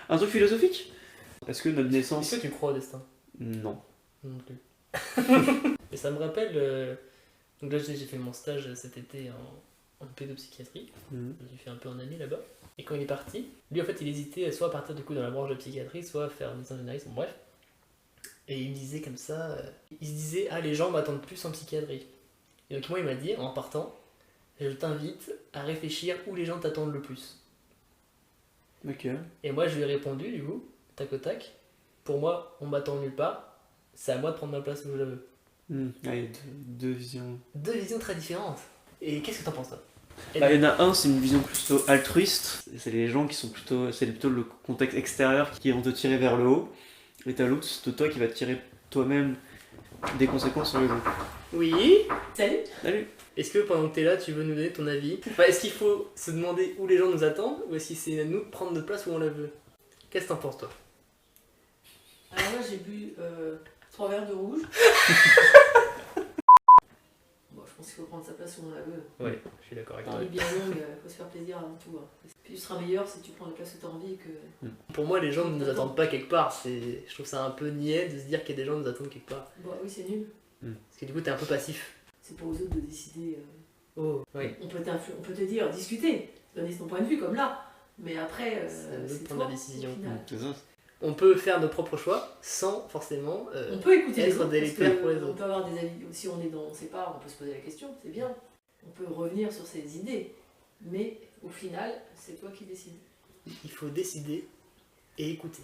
Un truc philosophique? Est-ce que notre naissance... Est-ce que tu crois au destin? Non. Non plus. Et ça me rappelle. Donc là, j'ai fait mon stage cet été en pédopsychiatrie. J'ai fait un peu en année là-bas. Et quand il est parti, lui en fait il hésitait soit à partir du coup dans la branche de psychiatrie, soit à faire médecin généraliste, bon, bref. Et il me disait comme ça, il se disait ah les gens m'attendent plus en psychiatrie. Et donc moi il m'a dit en partant, je t'invite à réfléchir où les gens t'attendent le plus. Ok. Et moi je lui ai répondu du coup, tac au tac, pour moi on m'attend nulle part, c'est à moi de prendre ma place où je la veux. Allez, deux visions. Deux visions très différentes. Et qu'est-ce que t'en penses toi? Il y en a un, c'est une vision plutôt altruiste. C'est les gens qui sont plutôt. C'est plutôt le contexte extérieur qui vont te tirer vers le haut. Et t'as l'autre, c'est toi qui va te tirer toi-même des conséquences sur les autres. Oui. Salut. Salut. Est-ce que pendant que t'es là, tu veux nous donner ton avis? Enfin, est-ce qu'il faut se demander où les gens nous attendent ou est-ce que c'est à nous de prendre notre place où on la veut? Qu'est-ce que t'en penses toi? Alors là, j'ai bu 3 verres de rouge. Bon, je pense qu'il faut prendre sa place où on la veut. Ouais, je suis d'accord avec toi. Elle est bien longue, faut se faire plaisir avant tout. Hein. Puis tu seras meilleur si tu prends la place où tu as envie que... Pour moi, les gens ne nous attendent pas quelque part. Je trouve ça un peu niais de se dire qu'il y a des gens qui nous attendent quelque part. Bah oui, c'est nul. Parce que du coup, t'es un peu passif. C'est pour aux autres de décider. Oh, oui. On peut te dire, discuter, donner ton point de vue comme là. Mais après, C'est à nous de c'est prendre toi, la décision. au final. C'est ça. On peut faire nos propres choix sans forcément On peut écouter les être autres, délecteur parce que pour les on autres. peut avoir des avis. Si on est dans, on sait pas, on peut se poser la question, c'est bien. On peut revenir sur ses idées. Mais au final, c'est toi qui décides. Il faut décider et écouter.